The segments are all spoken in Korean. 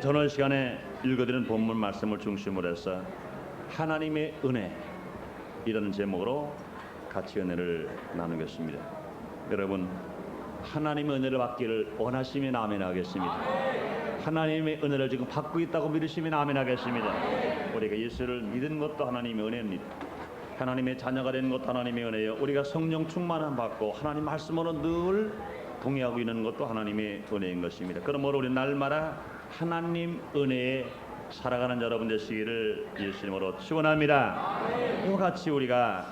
전원 시간에 읽어드린 본문 말씀을 중심으로 해서 하나님의 은혜 이라는 제목으로 같이 은혜를 나누겠습니다. 여러분, 하나님의 은혜를 받기를 원하시면 아멘 하겠습니다. 하나님의 은혜를 지금 받고 있다고 믿으시면 아멘 하겠습니다. 우리가 예수를 믿은 것도 하나님의 은혜입니다. 하나님의 자녀가 되는 것도 하나님의 은혜요. 우리가 성령 충만함 받고 하나님 말씀으로 늘 동의하고 있는 것도 하나님의 은혜인 것입니다. 그러므로 우리 날마다 하나님 은혜에 살아가는 여러분 되시기를 예수님으로 축원합니다. 이와 같이 우리가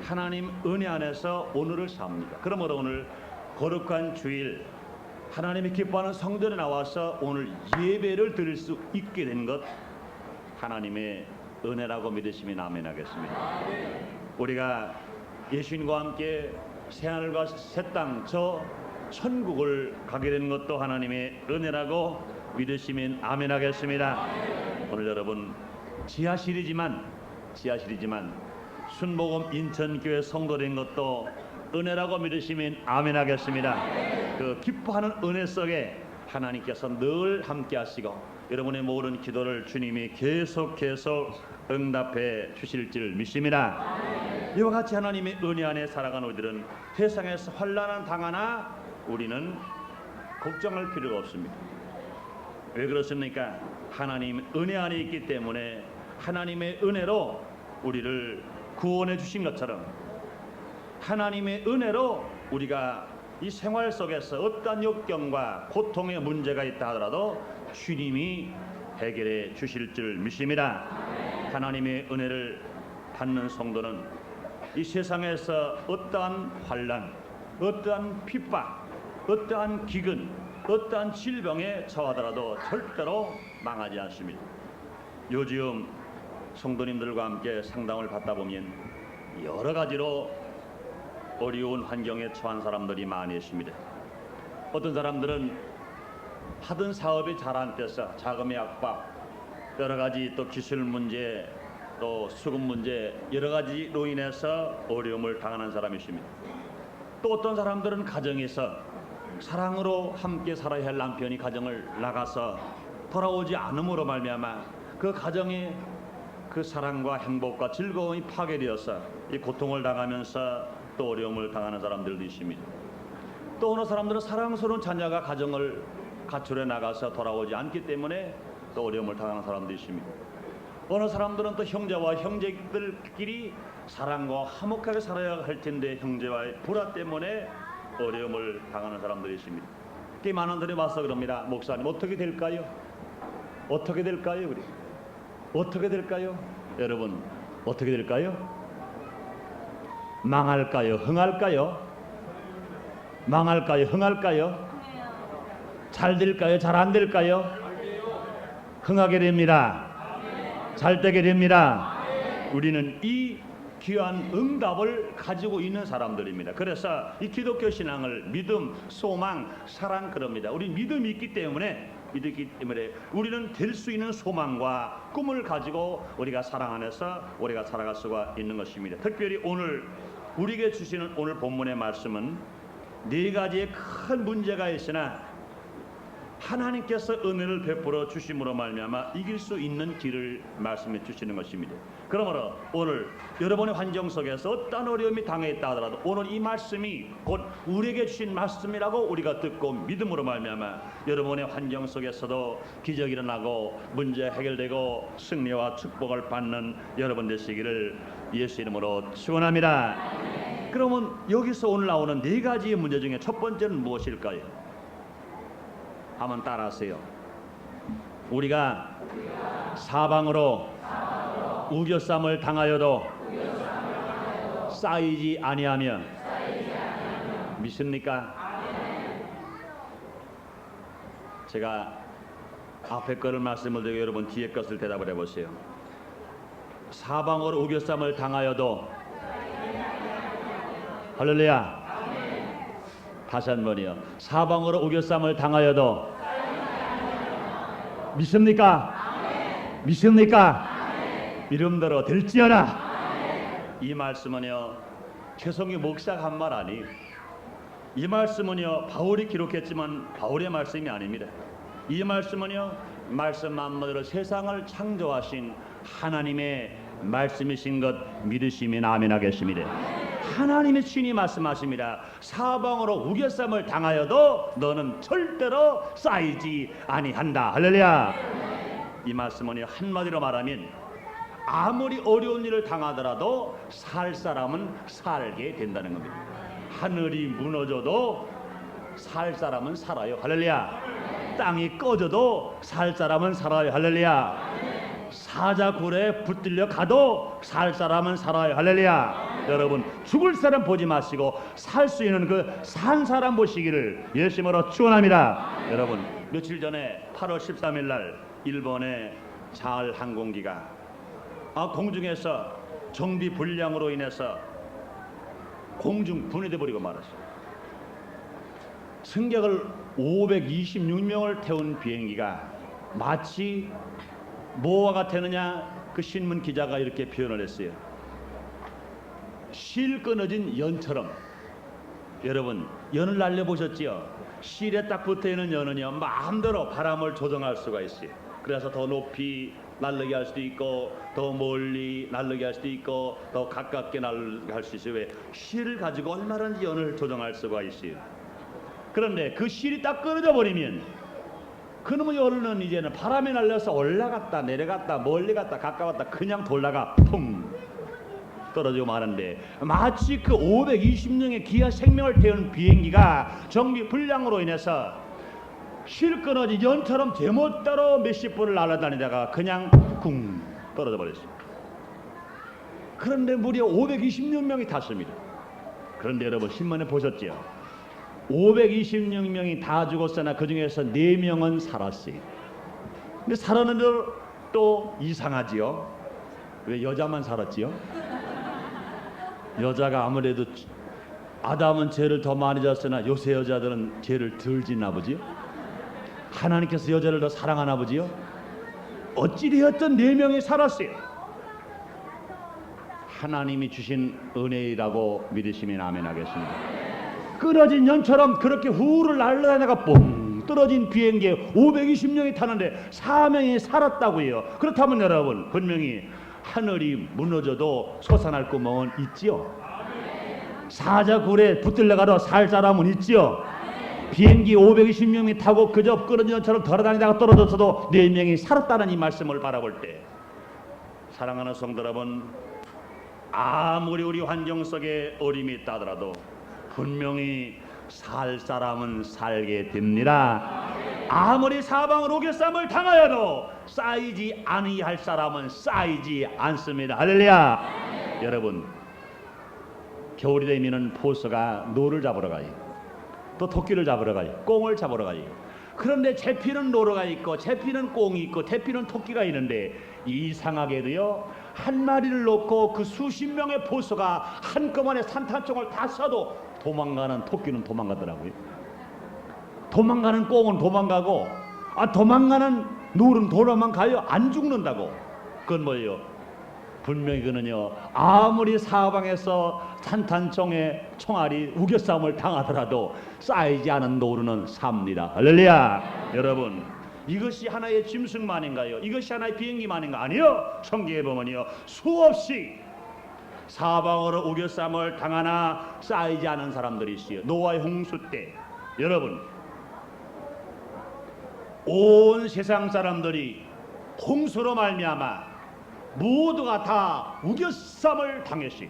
하나님 은혜 안에서 오늘을 삽니다. 그러므로 오늘 거룩한 주일 하나님이 기뻐하는 성전에 나와서 오늘 예배를 드릴 수 있게 된 것 하나님의 은혜라고 믿으시면 아멘 하겠습니다. 우리가 예수님과 함께 새하늘과 새 땅 저 천국을 가게 된 것도 하나님의 은혜라고 믿으시면 아멘 하겠습니다. 오늘 여러분 지하실이지만 순복음 인천교회 성도된 것도 은혜라고 믿으시면 아멘 하겠습니다. 그 기뻐하는 은혜 속에 하나님께서 늘 함께 하시고 여러분의 모든 기도를 주님이 계속 응답해 주실 줄 믿습니다. 이와 같이 하나님의 은혜 안에 살아가는 우리들은 세상에서 환난을 당하나 우리는 걱정할 필요가 없습니다. 왜 그렇습니까? 하나님 은혜 안에 있기 때문에 하나님의 은혜로 우리를 구원해 주신 것처럼 하나님의 은혜로 우리가 이 생활 속에서 어떠한 역경과 고통의 문제가 있다 하더라도 주님이 해결해 주실 줄 믿습니다. 하나님의 은혜를 받는 성도는 이 세상에서 어떠한 환난, 어떠한 핍박, 어떠한 기근, 어떠한 질병에 처하더라도 절대로 망하지 않습니다. 요즘 성도님들과 함께 상담을 받다 보면 여러 가지로 어려운 환경에 처한 사람들이 많이 있습니다. 어떤 사람들은 하던 사업이 잘 안 돼서 자금의 압박, 여러 가지 또 기술 문제, 또 수급 문제 여러 가지로 인해서 어려움을 당하는 사람이 있습니다. 또 어떤 사람들은 가정에서 사랑으로 함께 살아야 할 남편이 가정을 나가서 돌아오지 않음으로 말미암아 그 가정의 그 사랑과 행복과 즐거움이 파괴되어서 이 고통을 당하면서 또 어려움을 당하는 사람들도 있습니다. 또 어느 사람들은 사랑스러운 자녀가 가정을 가출해 나가서 돌아오지 않기 때문에 또 어려움을 당하는 사람도 있습니다. 어느 사람들은 또 형제와 형제들끼리 사랑과 화목하게 살아야 할 텐데 형제와의 불화 때문에 어려움을 당하는 사람들이 있습니다. 꽤 많은 분들이 와서 그럽니다. 목사님 어떻게 될까요? 어떻게 될까요? 우리 어떻게 될까요? 여러분 어떻게 될까요? 망할까요? 흥할까요? 망할까요? 흥할까요? 잘 될까요? 잘 안 될까요? 흥하게 됩니다. 잘 되게 됩니다. 우리는 이 귀한 응답을 가지고 있는 사람들입니다. 그래서 이 기독교 신앙을 믿음, 소망, 사랑 그럽니다. 우리 믿음이 있기 때문에 우리는 될 수 있는 소망과 꿈을 가지고 우리가 사랑 안에서 우리가 살아갈 수가 있는 것입니다. 특별히 오늘 우리에게 주시는 오늘 본문의 말씀은 네 가지의 큰 문제가 있으나 하나님께서 은혜를 베풀어 주심으로 말미암아 이길 수 있는 길을 말씀해 주시는 것입니다. 그러므로 오늘 여러분의 환경 속에서 어떤 어려움이 당했다 하더라도 오늘 이 말씀이 곧 우리에게 주신 말씀이라고 우리가 듣고 믿음으로 말미암아 여러분의 환경 속에서도 기적이 일어나고 문제 해결되고 승리와 축복을 받는 여러분 되시기를 예수 이름으로 축원합니다. 그러면 여기서 오늘 나오는 네 가지의 문제 중에 첫 번째는 무엇일까요? 한번 따라하세요. 우리가 사방으로 우겨쌈을 당하여도 쌓이지 아니하면 믿습니까? 제가 앞에 거를 말씀을 드리고 여러분 뒤에 것을 대답을 해보세요. 사방으로 우겨쌈을 당하여도 할렐루야. 다시 한 번이요. 사방으로 우겨쌈을 당하여도 믿습니까? 믿습니까? 이름대로 될지어다. 이 말씀은요 최성희 목사가 한 말 아니에요. 이 말씀은요 바울이 기록했지만 바울의 말씀이 아닙니다. 이 말씀은요, 말씀 한마디로 세상을 창조하신 하나님의 말씀이신 것 믿으시면 아멘 하겠습니다. 하나님의 친히 말씀하십니다. 사방으로 우겨쌈을 당하여도 너는 절대로 쌓이지 아니한다. 할렐루야. 이 말씀은요, 한마디로 말하면 아무리 어려운 일을 당하더라도 살 사람은 살게 된다는 겁니다. 하늘이 무너져도 살 사람은 살아요. 할렐루야. 땅이 꺼져도 살 사람은 살아요. 할렐루야. 사자굴에 붙들려 가도 살 사람은 살아요. 할렐루야. 여러분, 죽을 사람 보지 마시고 살 수 있는 그 산 사람 보시기를 예수님으로 축원합니다. 여러분, 며칠 전에 8월 13일 날 일본의 잘 항공기가 공중에서 정비 불량으로 인해서 공중 분해돼 버리고 말았어요. 승객을 526명을 태운 비행기가 마치 뭐와 같았느냐, 그 신문 기자가 이렇게 표현을 했어요. 실 끊어진 연처럼. 여러분, 연을 날려보셨지요? 실에 딱 붙어있는 연은요, 마음대로 바람을 조정할 수가 있어요. 그래서 더 높이 날르게 할 수도 있고, 더 멀리 날르게 할 수도 있고, 더 가깝게 날르게 할 수 있어요. 왜? 실을 가지고 얼마든지 연을 조정할 수가 있어요. 그런데 그 실이 딱 끊어져 버리면 그놈의 연은 이제는 바람에 날려서 올라갔다 내려갔다 멀리 갔다 가까웠다 그냥 돌다가 풍 떨어지고 마는데, 마치 그 520명의 귀한 생명을 태운 비행기가 정비 불량으로 인해서 실 끊어진 연처럼 제멋대로 몇십 분을 날아다니다가 그냥 쿵 떨어져 버렸어요. 그런데 무려 526명이 탔습니다. 그런데 여러분, 신문에 보셨죠? 526명이 다 죽었으나 그 중에서 4명은 살았어요. 근데 살았는데 또 이상하지요? 왜 여자만 살았지요? 여자가 아무래도 아담은 죄를 더 많이 졌으나 요새 여자들은 죄를 덜 짓나 보지요? 하나님께서 여자를 더 사랑하나 보지요? 어찌되었든 4명이 살았어요. 하나님이 주신 은혜라고 믿으시면 아멘 하겠습니다. 끊어진 연처럼 그렇게 후를 날아다니다가 뽕 떨어진 비행기에 520명이 타는데 4명이 살았다고요. 그렇다면 여러분, 분명히 하늘이 무너져도 솟아날 구멍은 있지요. 사자굴에 붙들려가도 살 사람은 있지요. 비행기 520명이 타고 그저 끊어진 연처럼 돌아다니다가 떨어졌어도 4명이 살았다는 이 말씀을 바라볼 때, 사랑하는 성도 여러분, 아무리 우리 환경 속에 어림이 있다더라도 분명히 살 사람은 살게 됩니다. 아무리 사방으로 오개쌈을 당하여도 쌓이지 아니할 사람은 쌓이지 않습니다. 할렐루야. 여러분, 겨울이 되면은 포수가 노를 잡으러 가요. 또 토끼를 잡으러 가요. 꽁을 잡으러 가요. 그런데 잡히는 노루가 있고 잡히는 꽁이 있고 잡히는 토끼가 있는데, 이상하게도요, 한 마리를 놓고 그 수십 명의 포수가 한꺼번에 산탄총을 다 쏴도 도망가는 토끼는 도망가더라고요. 도망가는 꽁은 도망가고, 도망가는 노루는 도망가요. 안 죽는다고. 그건 뭐예요? 분명히 그는요, 아무리 사방에서 산탄총의 총알이 우겨싸움을 당하더라도 쌓이지 않은 노루는 삽니다. 할렐루야. 여러분, 이것이 하나의 짐승만인가요? 이것이 하나의 비행기만인가? 아니요. 성경에 보면요, 수없이 사방으로 우겨쌈을 당하나 쌓이지 않은 사람들이 있어요. 노아의 홍수 때 여러분, 온 세상 사람들이 홍수로 말미암아 모두가 다 우겨쌈을 당했어요.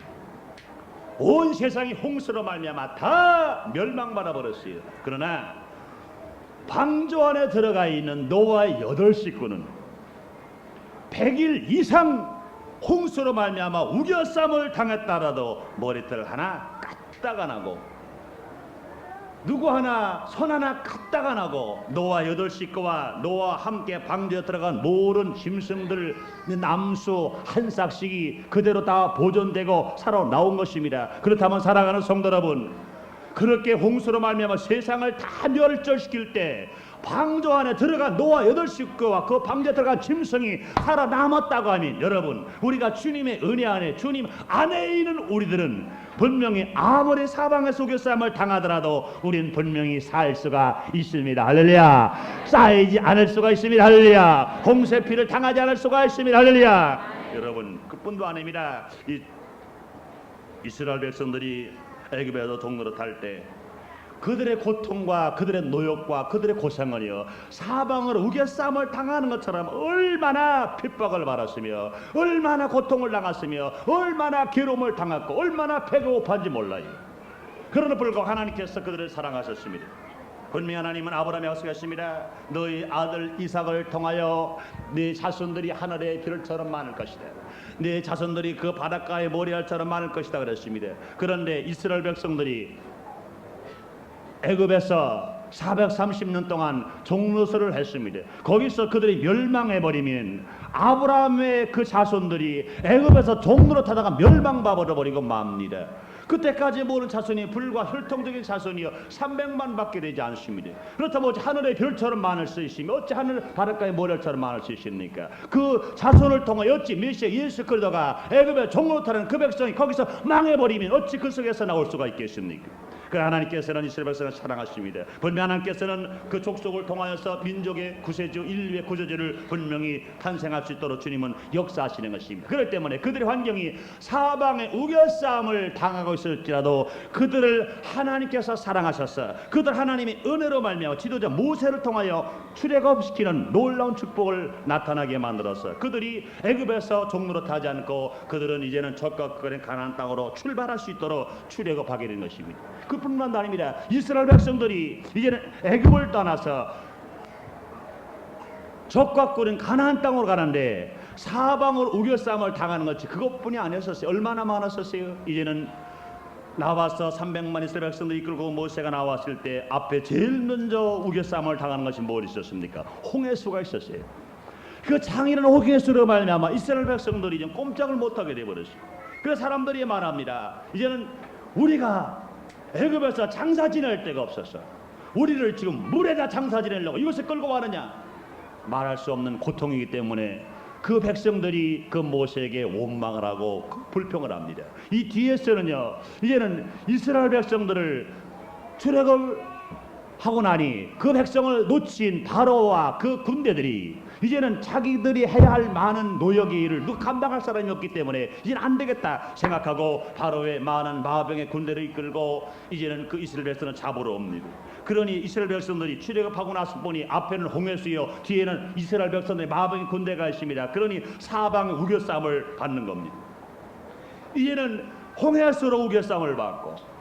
온 세상이 홍수로 말미암아 다 멸망받아 버렸어요. 그러나 방주 안에 들어가 있는 노아의 8식구는 100일 이상 홍수로 말미암아 우겨쌈을 당했다라도 머리털 하나 까딱 안 하고, 누구 하나 손 하나 까딱 안 하고, 노아 8식구와 노아와 함께 방주에 들어간 모든 짐승들 남수 한 싹씩이 그대로 다 보존되고 살아 나온 것입니다. 그렇다면 사랑하는 성도 여러분, 그렇게 홍수로 말미암아 세상을 다 멸절시킬 때 방조 안에 들어간 노아 8식구와 그 방주에 들어간 짐승이 살아남았다고 하면, 여러분, 우리가 주님의 은혜 안에, 주님 안에 있는 우리들은 분명히 아무리 사방에서 우겨싸움을 당하더라도 우리는 분명히 살 수가 있습니다. 할렐루야. 쌓이지 않을 수가 있습니다. 할렐루야. 홍세피를 당하지 않을 수가 있습니다. 할렐루야. 여러분, 그뿐도 아닙니다. 이스라엘 백성들이 애굽에서 종로로 탈 때 그들의 고통과 그들의 노역과 그들의 고생을요, 사방으로 우겨싸움을 당하는 것처럼 얼마나 핍박을 받았으며 얼마나 고통을 당했으며 얼마나 괴로움을 당했고 얼마나 배가 고파한지 몰라요. 그러나 불구하고 하나님께서 그들을 사랑하셨습니다. 분명히 하나님은 아브라함에 약속했습니다. 너희 아들 이삭을 통하여 네 자손들이 하늘의 별처럼 많을 것이다. 네 자손들이 그 바닷가의 모래알처럼 많을 것이다 그랬습니다. 그런데 이스라엘 백성들이 애굽에서 430년 동안 종노릇을 했습니다. 거기서 그들이 멸망해버리면 아브라함의 그 자손들이 애굽에서 종노릇하다가 멸망받아버리고 맙니다. 그때까지 모든 자손이 불과 혈통적인 자손이요 300만 밖에 되지 않습니다. 그렇다면 어찌 하늘의 별처럼 많을 수 있으며 어찌 하늘 바닷가의 모래처럼 많을 수 있습니까? 그 자손을 통해 어찌 메시아 예수 그리스도가 애굽에 종노릇하는 그 백성이 거기서 망해버리면 어찌 그 속에서 나올 수가 있겠습니까? 그 하나님께서는 이스라엘 백성을 사랑하십니다. 분명 하나님께서는 그 족속을 통하여서 민족의 구세주, 인류의 구세주를 분명히 탄생할 수 있도록 주님은 역사하시는 것입니다. 그렇기 때문에 그들의 환경이 사방에 우겨싸움을 당하고 있을지라도 그들을 하나님께서 사랑하셔서 그들 하나님의 은혜로 말미암아 지도자 모세를 통하여 출애굽시키는 놀라운 축복을 나타나게 만들어서 그들이 애굽에서 종노릇하지 않고 그들은 이제는 적각거린 가나안 땅으로 출발할 수 있도록 출애굽하게 된 것입니다. 그뿐만 아닙니다. 이스라엘 백성들이 이제는 애굽을 떠나서 적각거린 가나안 땅으로 가는데 사방으로 우겨싸움을 당하는 것이 그것뿐이 아니었었어요. 얼마나 많았었어요. 이제는 나와서 300만 이스라엘 백성들이 이끌고 모세가 나왔을 때 앞에 제일 먼저 우겨싸움을 당하는 것이 뭘 있었습니까? 홍해수가 있었어요. 그 장인은 홍해수로 말미암아 이스라엘 백성들이 이제 꼼짝을 못하게 되어버렸어요. 그래서 사람들이 말합니다. 이제는 우리가 애굽에서 장사 지낼 데가 없었어. 우리를 지금 물에다 장사 지내려고 이것을 끌고 가느냐? 말할 수 없는 고통이기 때문에 그 백성들이 그 모세에게 원망을 하고 불평을 합니다. 이 뒤에서는요, 이제는 이스라엘 백성들을 출애굽하고 나니 그 백성을 놓친 바로와 그 군대들이 이제는 자기들이 해야 할 많은 노역의 일을 감당할 사람이 없기 때문에 이제는 안 되겠다 생각하고 바로의 많은 마병의 군대를 이끌고 이제는 그 이스라엘 백성을 잡으러 옵니다. 그러니 이스라엘 백성들이 출애굽하고 나서 보니 앞에는 홍해수요 뒤에는 이스라엘 백성들의 마병의 군대가 있습니다. 그러니 사방의 우겨싸움을 받는 겁니다. 이제는 홍해수로 우겨싸움을 받고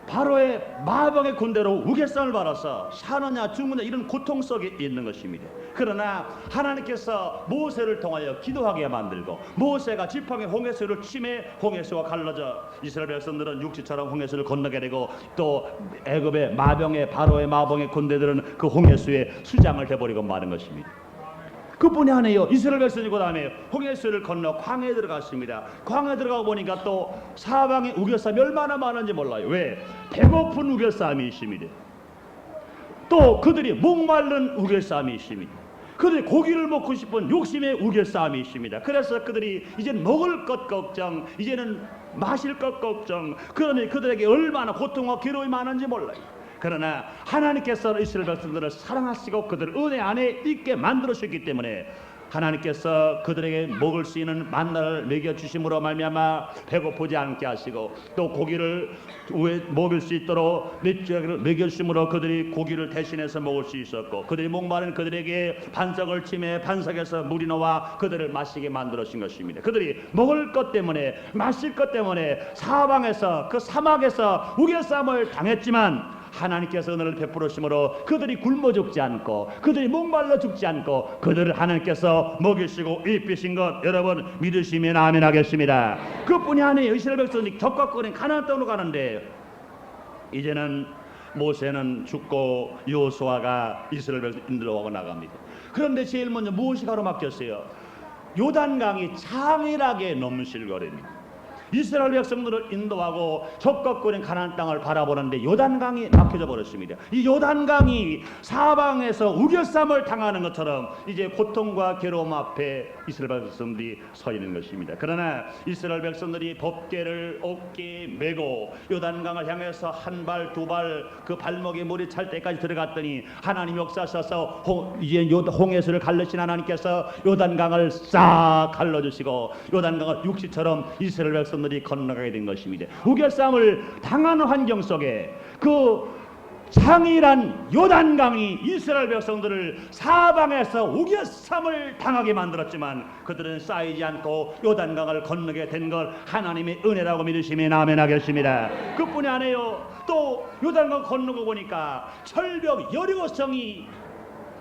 바로의 마병의 군대로 우겨싸움을 받아서 사느냐 죽느냐 이런 고통 속에 있는 것입니다. 그러나 하나님께서 모세를 통하여 기도하게 만들고 모세가 지팡이 홍해수를 치매 홍해수가 갈라져 이스라엘 백성들은 육지처럼 홍해수를 건너게 되고 또 애굽의 마병의 바로의 마병의 군대들은 그 홍해수에 수장을 해버리고 마는 것입니다. 그뿐이 아니에요. 이스라엘 백성이 그 다음에 홍해수를 건너 광야에 들어갔습니다. 광야에 들어가 보니까 또 사방에 우겨싸움이 얼마나 많은지 몰라요. 왜? 배고픈 우겨싸움이 있습니다. 또 그들이 목마른 우겨싸움이 있습니다. 그들이 고기를 먹고 싶은 욕심의 우겨싸움이 있습니다. 그래서 그들이 이제는 먹을 것 걱정, 이제는 마실 것 걱정, 그러니 그들에게 얼마나 고통과 괴로움이 많은지 몰라요. 그러나 하나님께서 이스라엘 백성들을 사랑하시고 그들을 은혜 안에 있게 만들어주셨기 때문에 하나님께서 그들에게 먹을 수 있는 만나를 먹여주심으로 말미암아 배고프지 않게 하시고 또 고기를 먹일 수 있도록 맷주기를 먹여주심으로 그들이 고기를 대신해서 먹을 수 있었고 그들이 목마른 그들에게 반석을 치매 반석에서 물이 나와 그들을 마시게 만들어주신 것입니다. 그들이 먹을 것 때문에 마실 것 때문에 사방에서 그 사막에서 우겨싸움을 당했지만 하나님께서 은혜를 베풀으심으로 그들이 굶어 죽지 않고 그들이 목말라 죽지 않고 그들을 하나님께서 먹이시고 입히신 것 여러분 믿으시면 아멘 하겠습니다. 그뿐이 아니에요. 이스라엘 백성이 적각거린 가나안 땅으로 가는데 이제는 모세는 죽고 여호수아가 이스라엘 백성 인도하고 나갑니다. 그런데 제일 먼저 무엇이 가로막혔어요? 요단강이 장일하게 넘실거립니다. 이스라엘 백성들을 인도하고 적각거린 가나안 땅을 바라보는데 요단강이 막혀져 버렸습니다. 이 요단강이 사방에서 우겨쌈을 당하는 것처럼 이제 고통과 괴로움 앞에 이스라엘 백성들이 서 있는 것입니다. 그러나 이스라엘 백성들이 법궤를 어깨에 메고 요단강을 향해서 한 발 두 발 그 발목에 물이 찰 때까지 들어갔더니 하나님 역사하셔서 이제 홍해수를 갈르신 하나님께서 요단강을 싹 갈라주시고 요단강을 육지처럼 이스라엘 백성들이 건너가게 된 것입니다. 우겨쌈을 당하는 환경 속에 그 창이란 요단강이 이스라엘 백성들을 사방에서 우겨쌈을 당하게 만들었지만 그들은 쌓이지 않고 요단강을 건너게 된 걸 하나님의 은혜라고 믿으시면 아멘 하겠습니다. 그뿐이 아니에요. 또 요단강 건너고 보니까 철벽 여리고성이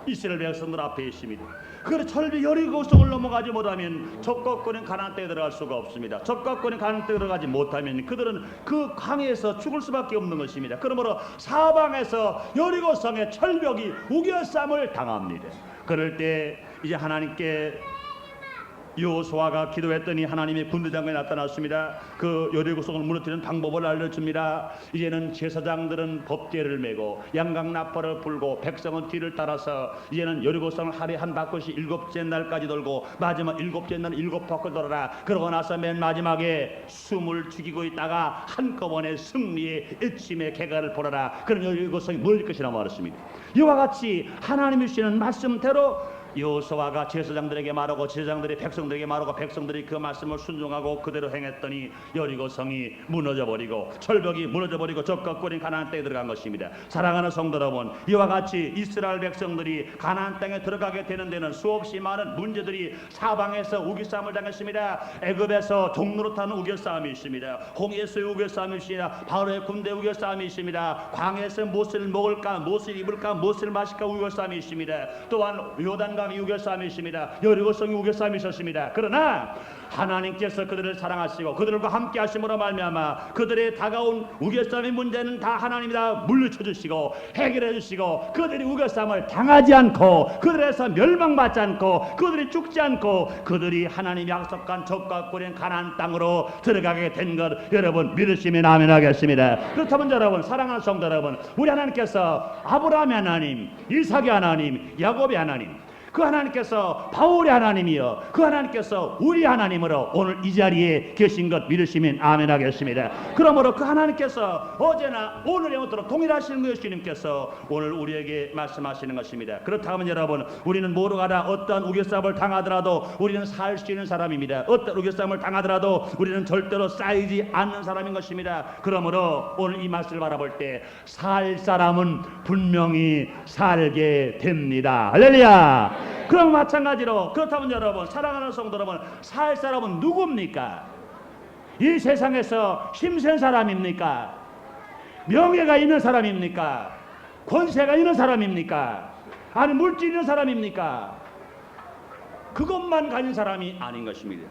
이스라엘 백성들 앞에 있습니다. 그 철벽 여리고성을 넘어가지 못하면 적각거린 가나안 땅에 들어갈 수가 없습니다. 적각거린 가나안 땅에 들어가지 못하면 그들은 그 강에서 죽을 수밖에 없는 것입니다. 그러므로 사방에서 여리고성의 철벽이 우겨쌈을 당합니다. 그럴 때 이제 하나님께 여호수아가 기도했더니 하나님의 군대장관이 나타났습니다. 그 여리고성을 무너뜨리는 방법을 알려줍니다. 이제는 제사장들은 법궤를 메고 양각 나팔을 불고 백성은 뒤를 따라서 이제는 여리고성을 하루에 한 바퀴씩 일곱째 날까지 돌고 마지막 일곱째 날 일곱 바퀴 돌아라. 그러고 나서 맨 마지막에 숨을 죽이고 있다가 한꺼번에 승리의 애침의 개가를 보라라. 그럼 여리고성이 무너질 것이라 말했습니다. 이와 같이 하나님이 주시는 말씀대로 여호수아가 제사장들에게 말하고 제사장들이 백성들에게 말하고 백성들이 그 말씀을 순종하고 그대로 행했더니 여리고성이 무너져버리고 철벽이 무너져버리고 적각거린 가나안 땅에 들어간 것입니다. 사랑하는 성도 여러분, 이와 같이 이스라엘 백성들이 가나안 땅에 들어가게 되는 데는 수없이 많은 문제들이 사방에서 우겨쌈을 당했습니다. 애굽에서 종로로 타는 우겨쌈이 있습니다. 홍해에서의 우겨쌈이 있습니다. 바로의 군대 우겨쌈이 있습니다. 광야에서 무엇을 먹을까 무엇을 입을까 무엇을 마실까 우겨쌈이 있습니다. 또한 요단강 우겨쌈이 있습니다. 여리고성이 우겨쌈이 있었습니다. 그러나 하나님께서 그들을 사랑하시고 그들과 함께 하심으로 말미암아 그들의 다가온 우겨쌈의 문제는 다 하나님이 다 물리쳐 주시고 해결해 주시고 그들이 우겨쌈을 당하지 않고 그들에서 멸망받지 않고 그들이 죽지 않고 그들이 하나님이 약속한 적각거린 가나안 땅으로 들어가게 된 것 여러분 믿으시면 아멘 하겠습니다. 그렇다면 여러분 사랑하는 성도 여러분, 우리 하나님께서 아브라함의 하나님, 이삭의 하나님, 야곱의 하나님, 그 하나님께서 바울의 하나님이여 그 하나님께서 우리 하나님으로 오늘 이 자리에 계신 것 믿으시면 아멘 하겠습니다. 그러므로 그 하나님께서 어제나 오늘 영원토록 동일하시는 그 주님께서 오늘 우리에게 말씀하시는 것입니다. 그렇다면 여러분, 우리는 모르가나 어떠한 우겨쌈을 당하더라도 우리는 살 수 있는 사람입니다. 어떤 우겨쌈을 당하더라도 우리는 절대로 쌓이지 않는 사람인 것입니다. 그러므로 오늘 이 말씀을 바라볼 때 살 사람은 분명히 살게 됩니다. 할렐루야. 그럼 마찬가지로 그렇다면 여러분 사랑하는 성도 여러분, 살 사람은 누굽니까? 이 세상에서 힘센 사람입니까? 명예가 있는 사람입니까? 권세가 있는 사람입니까? 아니 물질 있는 사람입니까? 그것만 가진 사람이 아닌 것입니다.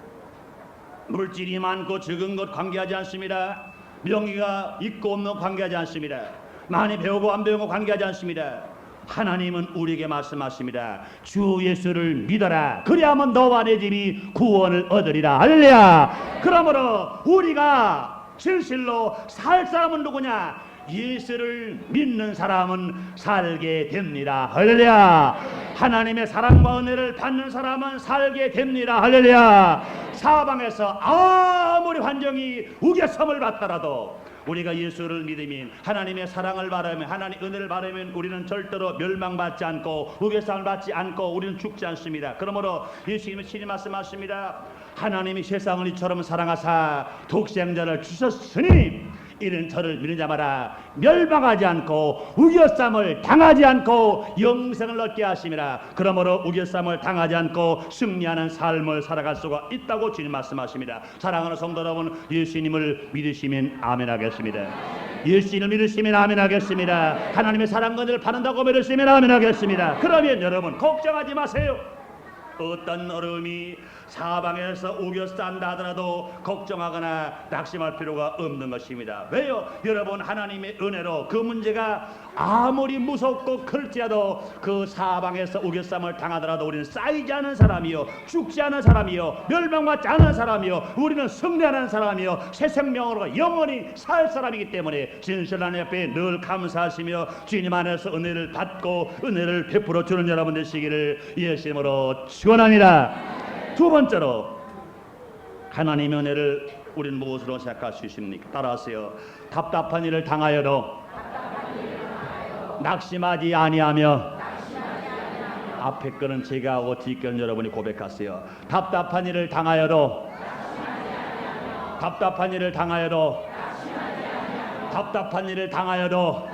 물질이 많고 적은 것 관계하지 않습니다. 명예가 있고 없는 것 관계하지 않습니다. 많이 배우고 안 배우고 관계하지 않습니다. 하나님은 우리에게 말씀하십니다. 주 예수를 믿어라. 그리하면 너와 내 집이 구원을 얻으리라. 할렐루야. 그러므로 우리가 진실로 살 사람은 누구냐? 예수를 믿는 사람은 살게 됩니다. 할렐루야. 하나님의 사랑과 은혜를 받는 사람은 살게 됩니다. 할렐루야. 사방에서 아무리 환경이 우겨섬을 받더라도 우리가 예수를 믿으면 하나님의 사랑을 바라면 하나님의 은혜를 바라면 우리는 절대로 멸망받지 않고 우겨쌈을 받지 않고 우리는 죽지 않습니다. 그러므로 예수님은 친히 말씀하십니다. 하나님이 세상을 이처럼 사랑하사 독생자를 주셨으니 이는 저를 믿는 자마다 멸망하지 않고 우겨쌈을 당하지 않고 영생을 얻게 하심이라. 그러므로 우겨쌈을 당하지 않고 승리하는 삶을 살아갈 수가 있다고 주님 말씀하십니다. 사랑하는 성도 여러분, 예수님을 믿으시면 아멘 하겠습니다. 예수님을 믿으시면 아멘 하겠습니다. 하나님의 사랑과 은혜를 받는다고 믿으시면 아멘 하겠습니다. 그러면 여러분 걱정하지 마세요. 어떤 어려움이 사방에서 우겨싼다 하더라도 걱정하거나 낙심할 필요가 없는 것입니다. 왜요? 여러분, 하나님의 은혜로 그 문제가 아무리 무섭고 클지라도 그 사방에서 우겨쌈을 당하더라도 우리는 쌓이지 않은 사람이요, 죽지 않은 사람이요, 멸망받지 않은 사람이요, 우리는 승리하는 사람이요, 새 생명으로 영원히 살 사람이기 때문에 진실한 옆에 늘 감사하시며 주님 안에서 은혜를 받고 은혜를 베풀어 주는 여러분 되시기를 예수님으로 축원합니다. 두 번째로, 하나님의 은혜를 우리는 무엇으로 생각할 수 있습니까? 따라하세요. 답답한 일을 당하여도 낙심하지 아니하며, 앞에 거는 제가 하고 뒤 거는 여러분이 고백하세요. 답답한 일을 당하여도, 답답한 일을 당하여도, 답답한 일을 당하여도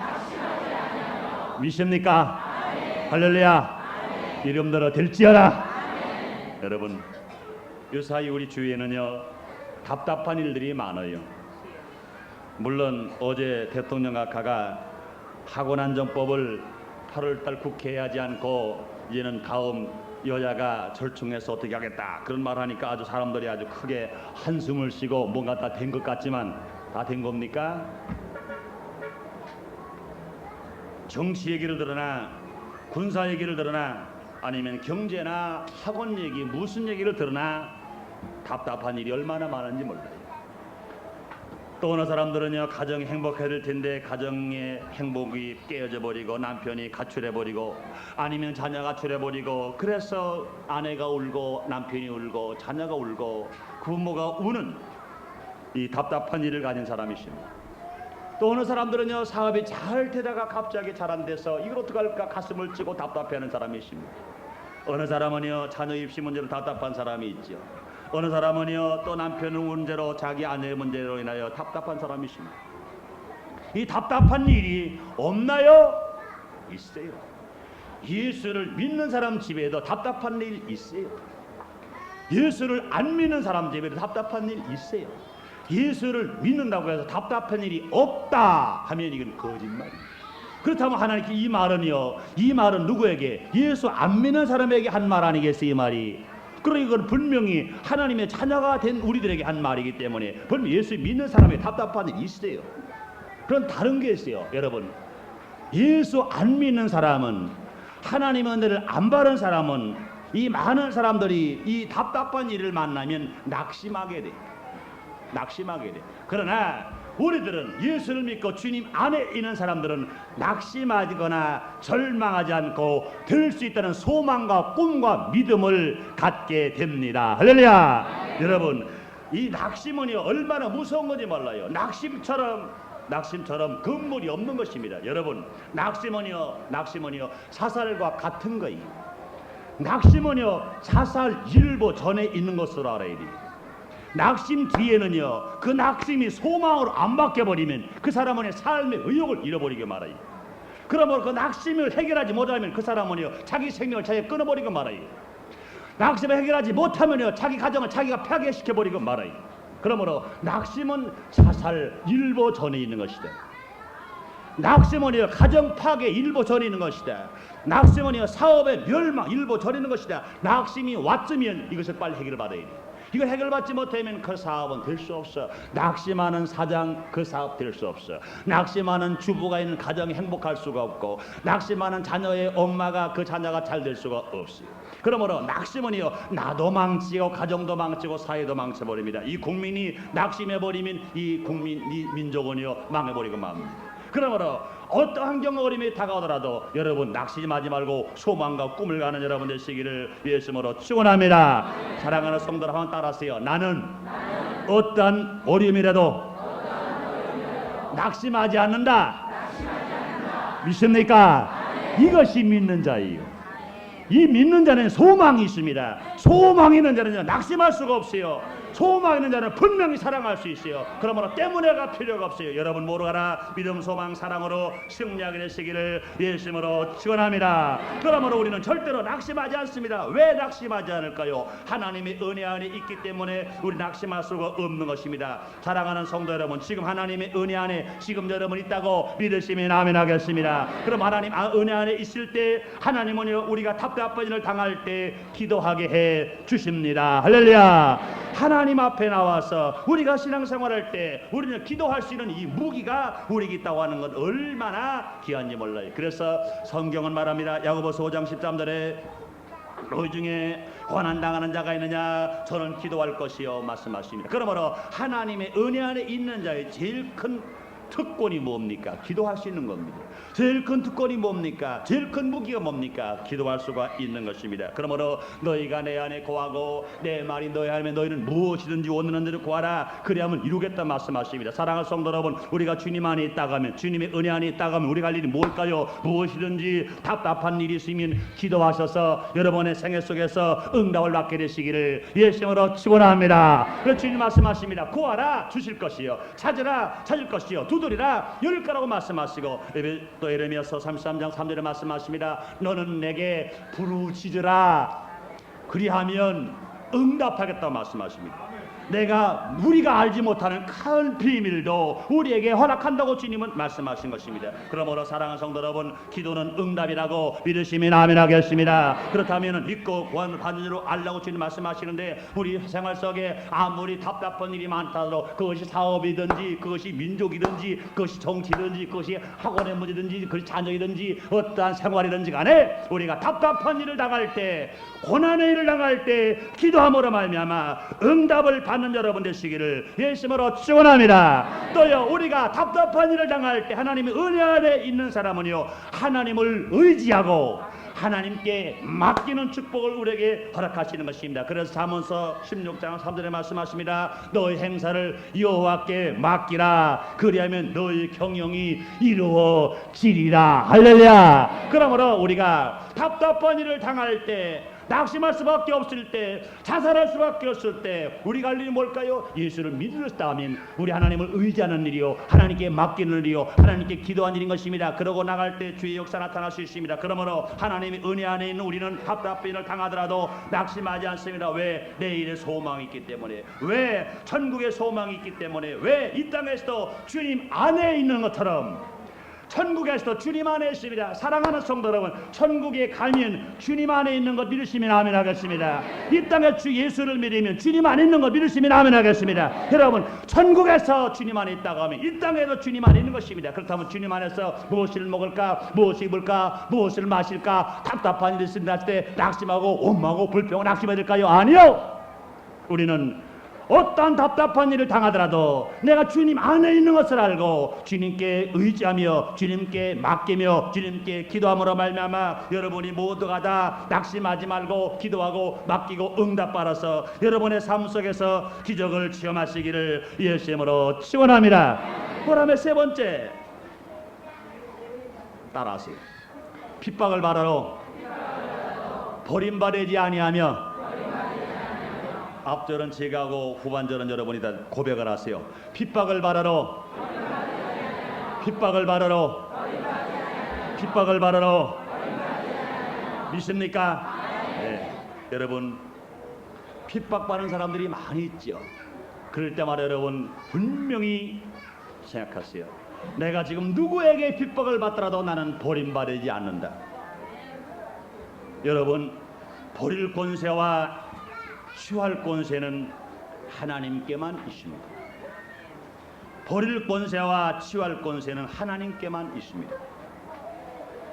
믿습니까? 할렐루야. 이름대로 될지어다. 여러분, 요사이 우리 주위에는요 답답한 일들이 많아요. 물론 어제 대통령 각하가 학원안정법을 8월달 국회에 하지 않고 이제는 다음 여야가 절충해서 어떻게 하겠다 그런 말 하니까 아주 사람들이 아주 크게 한숨을 쉬고 뭔가 다 된 것 같지만 다 된 겁니까? 정치 얘기를 들으나 군사 얘기를 들으나 아니면 경제나 학원 얘기 무슨 얘기를 들으나 답답한 일이 얼마나 많은지 몰라요. 또 어느 사람들은요 가정이 행복해야 될 텐데 가정의 행복이 깨어져 버리고 남편이 가출해 버리고 아니면 자녀가 가출해 버리고 그래서 아내가 울고 남편이 울고 자녀가 울고 부모가 우는 이 답답한 일을 가진 사람이 있습니다. 또 어느 사람들은요 사업이 잘 되다가 갑자기 잘 안 돼서 이걸 어떡할까 가슴을 찌고 답답해하는 사람이 있습니다. 어느 사람은요 자녀 입시 문제로 답답한 사람이 있죠. 어느 사람은요 또 남편 문제로 자기 아내의 문제로 인하여 답답한 사람이 있습니다. 이 답답한 일이 없나요? 있어요. 예수를 믿는 사람 집에도 답답한 일 있어요. 예수를 안 믿는 사람 집에도 답답한 일 있어요. 예수를 믿는다고 해서 답답한 일이 없다 하면 이건 거짓말입니다. 그렇다면 하나님께 이 말은 누구에게? 예수 안 믿는 사람에게 한 말 아니겠어요? 이 말이. 그러니 이건 분명히 하나님의 자녀가 된 우리들에게 한 말이기 때문에 분명히 예수 믿는 사람에게 답답한 일이 있어요. 그런 다른 게 있어요. 여러분, 예수 안 믿는 사람은, 하나님의 은혜를 안 받은 사람은, 이 많은 사람들이 이 답답한 일을 만나면 낙심하게 돼. 그러나 우리들은 예수를 믿고 주님 안에 있는 사람들은 낙심하거나 절망하지 않고 될 수 있다는 소망과 꿈과 믿음을 갖게 됩니다. 할렐루야. 여러분, 이 낙심은요 얼마나 무서운 건지 몰라요. 낙심처럼 근물이 없는 것입니다. 여러분, 낙심은요 사살과 같은 거예요. 낙심은요 자살 일보 전에 있는 것으로 알아야 돼요. 낙심 뒤에는요 그 낙심이 소망으로 안 바뀌어버리면 그 사람은 삶의 의욕을 잃어버리게 말아요. 그러므로 그 낙심을 해결하지 못하면 그 사람은요 자기 생명을 자기가 끊어버리고 말아요. 낙심을 해결하지 못하면요 자기 가정을 자기가 파괴시켜버리고 말아요. 그러므로 낙심은 자살 일보 전에 있는 것이다. 낙심은요 가정 파괴 일보 전에 있는 것이다. 낙심은요 사업의 멸망 일보 전에 있는 것이다. 낙심이 왔으면 이것을 빨리 해결받아야 돼. 이걸 해결받지 못하면 그 사업은 될 수 없어. 낙심하는 사장 그 사업 될 수 없어. 낙심하는 주부가 있는 가정이 행복할 수가 없고 낙심하는 자녀의 엄마가 그 자녀가 잘 될 수가 없어요. 그러므로 낙심은요 나도 망치고 가정도 망치고 사회도 망쳐버립니다. 이 국민이 낙심해버리면 이 민족은요 망해버리고 맙니다. 그러므로 어떠한 경어림이 다가오더라도 여러분 낙심하지 말고 소망과 꿈을 가는 여러분 되시기를 예수님으로 축원합니다. 사랑하는 성도 여러분 따라하세요. 나는 어떠한 어려움이라도 낙심하지 않는다. 믿습니까? 이것이 믿는 자예요. 이 믿는 자는 소망이 있습니다. 소망이 있는 자는 낙심할 수가 없어요. 소망 있는 자는 분명히 사랑할 수 있어요. 그러므로 때문에가 필요가 없어요. 여러분 모두가라 믿음, 소망, 사랑으로 승리하게 되시기를 예수님으로 축원합니다. 그러므로 우리는 절대로 낙심하지 않습니다. 왜 낙심하지 않을까요? 하나님의 은혜 안에 있기 때문에 우리 낙심할 수가 없는 것입니다. 사랑하는 성도 여러분, 지금 하나님의 은혜 안에 지금 여러분 있다고 믿으시면 아멘 하겠습니다. 그럼 하나님 은혜 안에 있을 때 하나님은 우리가 답답한 일을 당할 때 기도하게 해 주십니다. 할렐루야. 하나님 앞에 나와서 우리가 신앙생활할 때 우리는 기도할 수 있는 이 무기가 우리에게 있다고 하는 건 얼마나 귀한지 몰라요. 그래서 성경은 말합니다. 야고보서 5장 13절에 너희 중에 고난당하는 자가 있느냐? 저는 기도할 것이요 말씀하십니다. 그러므로 하나님의 은혜 안에 있는 자의 제일 큰 특권이 뭡니까? 기도할 수 있는 겁니다. 제일 큰 특권이 뭡니까? 제일 큰 무기가 뭡니까? 기도할 수가 있는 것입니다. 그러므로 너희가 내 안에 거하고 내 말이 너희 안에 너희는 무엇이든지 원하는 대로 구하라. 그리하면 이루겠다 말씀하십니다. 사랑하는 성도 여러분, 우리가 주님 안에 있다가 하면, 주님의 은혜 안에 있다가 하면 우리가 할 일이 뭘까요? 무엇이든지 답답한 일이 있으면 기도하셔서 여러분의 생애 속에서 응답을 받게 되시기를 예수님으로 축원합니다. 그래서 주님 말씀하십니다. 구하라 주실 것이요, 찾으라 찾을 것이요, 두드리라 열릴 거라고 말씀하시고, 또 예레미야서 33장 3절에 말씀하십니다. 너는 내게 부르짖으라 그리하면 응답하겠다고 말씀하십니다. 내가 우리가 알지 못하는 큰 비밀도 우리에게 허락한다고 주님은 말씀하신 것입니다. 그러므로 사랑하는 성도 여러분, 기도는 응답이라고 믿으시면 아멘 하겠습니다. 그렇다면 믿고 구하는 받는 대로 알라고 주님 말씀하시는데, 우리 생활 속에 아무리 답답한 일이 많다도 그것이 사업이든지 그것이 민족이든지 그것이 정치든지 그것이 학원의 문제든지 그것이 자녀이든지 어떠한 생활이든지 간에 우리가 답답한 일을 당할 때, 고난의 일을 당할 때 기도함으로 말미암아 응답을 받는 여러분 되시기를 예수님으로 축원합니다. 또요, 우리가 답답한 일을 당할 때 하나님의 은혜 안에 있는 사람은요, 하나님을 의지하고 하나님께 맡기는 축복을 우리에게 허락하시는 것입니다. 그래서 잠언서 16장 3절에 말씀하십니다. 너의 행사를 여호와께 맡기라 그리하면 너의 경영이 이루어지리라. 할렐루야. 그러므로 우리가 답답한 일을 당할 때, 낙심할 수밖에 없을 때, 자살할 수밖에 없을 때 우리가 할 일이 뭘까요? 예수를 믿으셨다면 우리 하나님을 의지하는 일이요, 하나님께 맡기는 일이요, 하나님께 기도하는 일인 것입니다. 그러고 나갈 때 주의 역사 나타날 수 있습니다. 그러므로 하나님의 은혜 안에 있는 우리는 답답한 일을 당하더라도 낙심하지 않습니다. 왜? 내일의 소망이 있기 때문에, 왜? 천국의 소망이 있기 때문에, 왜? 이 땅에서도 주님 안에 있는 것처럼 천국에서도 주님 안에 있습니다. 사랑하는 성도 여러분, 천국에 가면 주님 안에 있는 것 믿으시면 아멘 하겠습니다. 이 땅에 주 예수를 믿으면 주님 안에 있는 것 믿으시면 아멘 하겠습니다. 여러분, 천국에서 주님 안에 있다고 하면 이 땅에도 주님 안에 있는 것입니다. 그렇다면 주님 안에서 무엇을 먹을까, 무엇을 입을까, 무엇을 마실까, 답답한 일이 있을 때 낙심하고 원망하고 불평하고 낙심해야 될까요? 아니요. 우리는 어떠한 답답한 일을 당하더라도 내가 주님 안에 있는 것을 알고 주님께 의지하며 주님께 맡기며 주님께 기도함으로 말미암아 여러분이 모두가 다 낙심하지 말고 기도하고 맡기고 응답받아서 여러분의 삶 속에서 기적을 체험하시기를 예수님으로 축원합니다. 그다음에 세 번째, 따라하세요. 핍박을 받아로 버림받지 아니하며, 앞절은 제가 하고 후반절은 여러분이 다 고백을 하세요. 핍박을 받아로, 핍박을 받아로, 핍박을 받아로. 믿습니까? 네. 여러분, 핍박받는 사람들이 많이 있죠. 그럴 때마다 여러분 분명히 생각하세요. 내가 지금 누구에게 핍박을 받더라도 나는 버림받지 않는다. 여러분, 버릴 권세와 취할 권세는 하나님께만 있습니다. 버릴 권세와 취할 권세는 하나님께만 있습니다.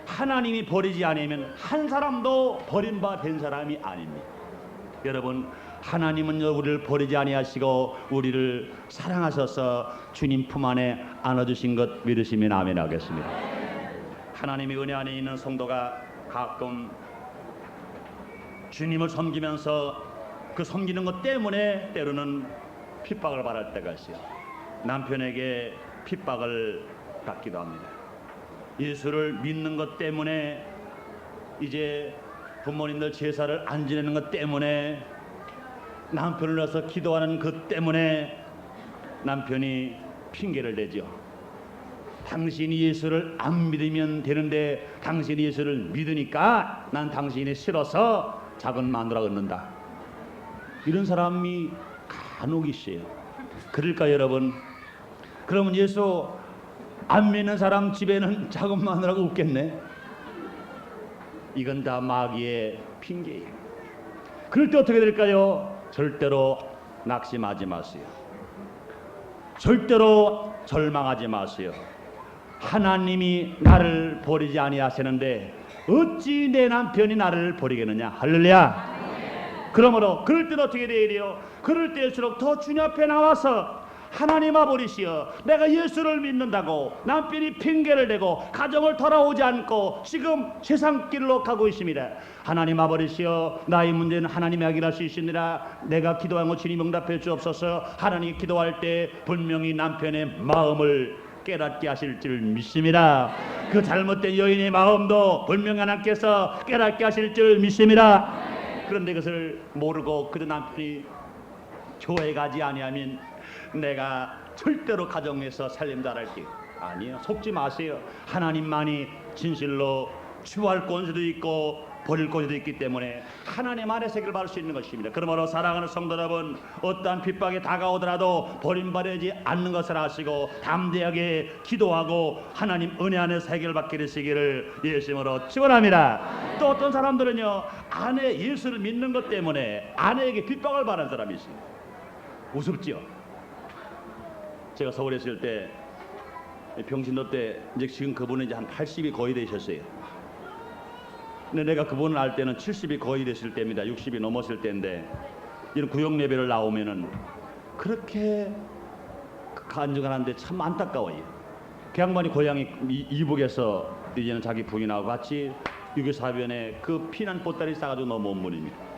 하나님이 버리지 않으면 한 사람도 버림받은 사람이 아닙니다. 여러분, 하나님은 우리를 버리지 아니하시고 우리를 사랑하셔서 주님 품 안에 안아주신 것 믿으시면 아멘 하겠습니다. 하나님의 은혜 안에 있는 성도가 가끔 주님을 섬기면서 그 섬기는 것 때문에 때로는 핍박을 받을 때가 있어요. 남편에게 핍박을 받기도 합니다. 예수를 믿는 것 때문에, 이제 부모님들 제사를 안 지내는 것 때문에 남편을 위해서 기도하는 그 때문에 남편이 핑계를 대죠. 당신이 예수를 안 믿으면 되는데 당신이 예수를 믿으니까 난 당신이 싫어서 작은 마누라 얻는다. 이런 사람이 간혹 있어요. 그럴까 여러분? 그러면 예수 안 믿는 사람 집에는 작은 마누라가 없겠네. 이건 다 마귀의 핑계예요. 그럴 때 어떻게 될까요? 절대로 낙심하지 마세요. 절대로 절망하지 마세요. 하나님이 나를 버리지 아니하시는데 어찌 내 남편이 나를 버리겠느냐. 할렐루야. 그러므로 그럴 때는 어떻게 되리요? 그럴 때일수록 더 주님 앞에 나와서 하나님 아버지시여, 내가 예수를 믿는다고 남편이 핑계를 대고 가정을 돌아오지 않고 지금 세상 길로 가고 있습니다. 하나님 아버지시여, 나의 문제는 하나님이 해결할 수 있으니라. 내가 기도한 것 주님 응답해 주옵소서. 하나님 기도할 때 분명히 남편의 마음을 깨닫게 하실 줄 믿습니다. 그 잘못된 여인의 마음도 분명히 하나님께서 깨닫게 하실 줄 믿습니다. 그런데 그것을 모르고 그 남편이 교회 가지 아니하면 내가 절대로 가정에서 살림 잘할게. 아니요, 속지 마세요. 하나님만이 진실로 치유할 권세도 있고 버릴 권세도 있기 때문에 하나님 안에서 해결 받을 수 있는 것입니다. 그러므로 사랑하는 성도 여러분, 어떠한 핍박이 다가오더라도 버림받지 않는 것을 아시고 담대하게 기도하고 하나님 은혜 안에서 해결받게 되시기를 예수님으로 축원합니다. 또 어떤 사람들은요, 아내 예수를 믿는 것 때문에 아내에게 핍박을 받는 사람이 있어요. 우습죠. 제가 서울에 있을 때 병신도 때 이제 지금 그분은 이제 한 80이 거의 되셨어요. 근데 내가 그분을 알 때는 70이 거의 됐을 때입니다. 60이 넘었을 때인데 이런 구역 예배를 나오면은 그렇게 간증하는데 참 안타까워요. 그 양반이 고향이 이북에서 이제는 자기 부인하고 같이 유교사변에 그 피난 보따리 싸가지고 넘어온 분입니다.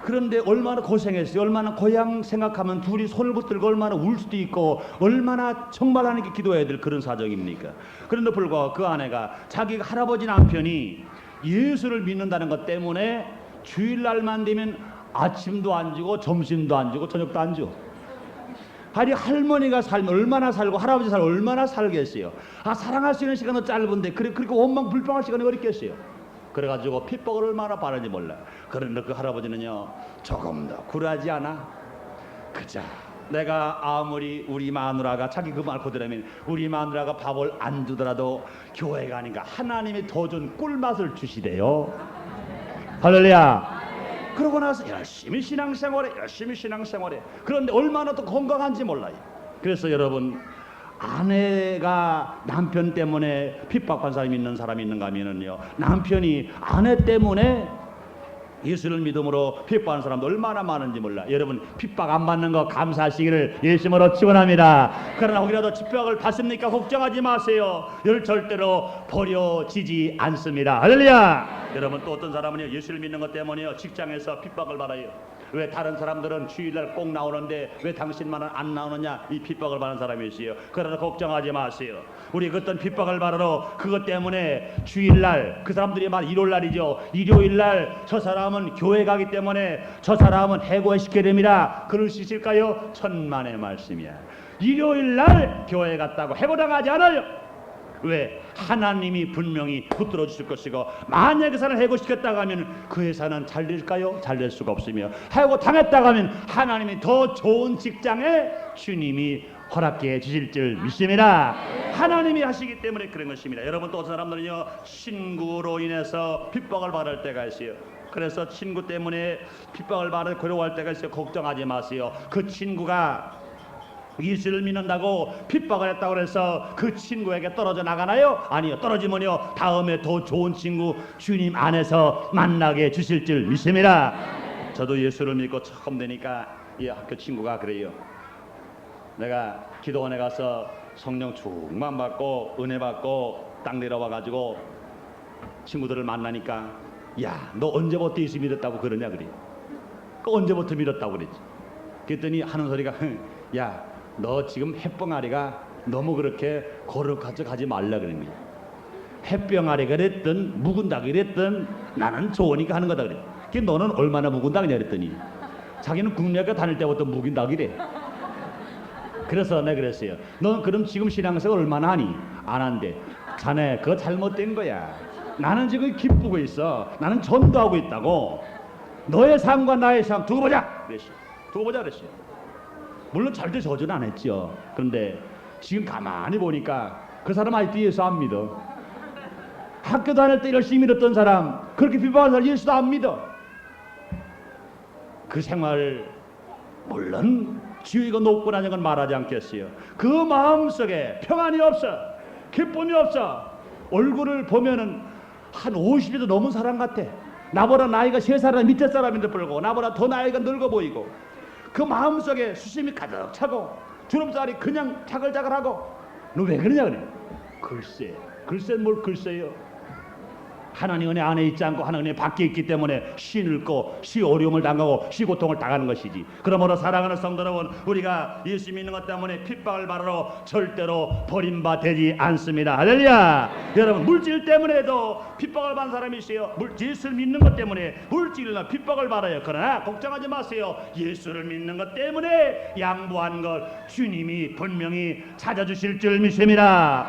그런데 얼마나 고생했어요. 얼마나 고향 생각하면 둘이 손을 붙들고 얼마나 울 수도 있고 얼마나 정말 하나님께 기도해야 될 그런 사정입니까? 그런데 불구하고 그 아내가 자기 할아버지 남편이 예수를 믿는다는 것 때문에 주일날만 되면 아침도 안 주고 점심도 안 주고 저녁도 안 줘. 아니 할머니가 살면 얼마나 살고 할아버지 살면 얼마나 살겠어요. 사랑할 수 있는 시간은 짧은데 그렇게 원망 불평할 시간이 어렵겠어요. 그래가지고 핍박을 얼마나 받는지 몰라. 그런데 그 할아버지는요, 조금 더 굴하지 않아. 그자 내가 아무리 우리 마누라가 자기 그 말 그대로면 우리 마누라가 밥을 안 주더라도 교회 가니까 하나님이 더 준 꿀맛을 주시대요. 할렐루야. 그러고 나서 열심히 신앙생활해. 그런데 얼마나 더 건강한지 몰라요. 그래서 여러분, 아내가 남편 때문에 핍박한 사람이 있는 사람이 있는가 하면은요, 남편이 아내 때문에 예수를 믿음으로 핍박하는 사람도 얼마나 많은지 몰라. 여러분, 핍박 안 받는 거 감사하시기를 예수님으로 축원합니다. 그러나 혹이라도 핍박을 받습니까? 걱정하지 마세요. 절대로 버려지지 않습니다. 할렐루야. 여러분, 또 어떤 사람은요, 예수를 믿는 것 때문에요, 직장에서 핍박을 받아요. 왜 다른 사람들은 주일날 꼭 나오는데 왜 당신만은 안 나오느냐, 이 핍박을 받는 사람이 있어요. 그러나 걱정하지 마세요. 우리 어떤 핍박을 받으러 그것 때문에 주일날, 그 사람들이 말 일요일날이죠, 일요일날 저 사람은 교회 가기 때문에 저 사람은 해고시켜야 됩니다. 그럴 수 있을까요? 천만의 말씀이야. 일요일날 교회 갔다고 해고당하지 않아요. 왜? 하나님이 분명히 붙들어 주실 것이고, 만약에 그 사람을 해고시켰다고 하면 그 회사는 잘 될까요? 잘 될 수가 없으며, 해고 당했다고 하면 하나님이 더 좋은 직장에 주님이 허락해 주실 줄 믿습니다. 하나님이 하시기 때문에 그런 것입니다. 여러분, 또 어떤 사람들은요, 친구로 인해서 핍박을 받을 때가 있어요. 그래서 친구 때문에 핍박을 받아 괴로워할 때가 있어요. 걱정하지 마세요. 그 친구가 예수를 믿는다고 핍박을 했다고 해서 그 친구에게 떨어져 나가나요? 아니요. 떨어지면요, 다음에 더 좋은 친구 주님 안에서 만나게 주실 줄 믿습니다. 저도 예수를 믿고 처음 되니까 이 학교 친구가 그래요. 내가 기도원에 가서 성령 충만 받고 은혜 받고 딱 내려와 가지고 친구들을 만나니까, 야, 너 언제부터 예수 믿었다고 그러냐 그래. 그 언제부터 믿었다고 그랬지. 그랬더니 하는 소리가, 야, 너 지금 햇병아리가 너무 그렇게 거룩하게 가지 말라 그런 거야. 햇병아리가 그랬든 묵은 닭이 그랬든 나는 좋으니까 하는 거다 그래. 너는 얼마나 묵은 닭이냐 그랬더니 자기는 국내학교 다닐 때부터 묵인다기래. 그래서 내가 그랬어요. 넌 그럼 지금 신앙생활 얼마나 하니? 안 한대. 자네 그거 잘못된 거야. 나는 지금 기쁘고 있어. 나는 전도하고 있다고. 너의 삶과 나의 삶 두고 보자 그랬어요. 두고 보자 그랬어요. 물론 절대 저주는 안 했죠. 그런데 지금 가만히 보니까 그 사람 아직도 예수 안 믿어. 학교 다닐 때 열심히 믿었던 사람, 그렇게 비방하는 사람 예수도 안 믿어. 그 생활 물론 지위가 높고 나는 건 말하지 않겠어요. 그 마음속에 평안이 없어, 기쁨이 없어. 얼굴을 보면은 한 50이도 넘은 사람 같아. 나보다 나이가 3살 밑에 사람인데 불구하고 나보다 더 나이가 늙어 보이고, 그 마음속에 수심이 가득 차고 주름살이 그냥 자글자글하고. 너 왜 그러냐 그래. 글쎄 뭘 글쎄요. 하나님 은혜 안에 있지 않고 하나님 은혜 밖에 있기 때문에 시 늙고 시 어려움을 당하고 시 고통을 당하는 것이지. 그러므로 사랑하는 성도 여러분, 우리가 예수 믿는 것 때문에 핍박을 받으러 절대로 버림받지 않습니다. 할렐루야. 여러분, 물질 때문에도 핍박을 받는 사람이 있어요. 예수를 믿는 것 때문에 물질이나 pit박을 받아요. 그러나 걱정하지 마세요. 예수를 믿는 것 때문에 양보한 걸 주님이 분명히 찾아주실 줄 믿습니다.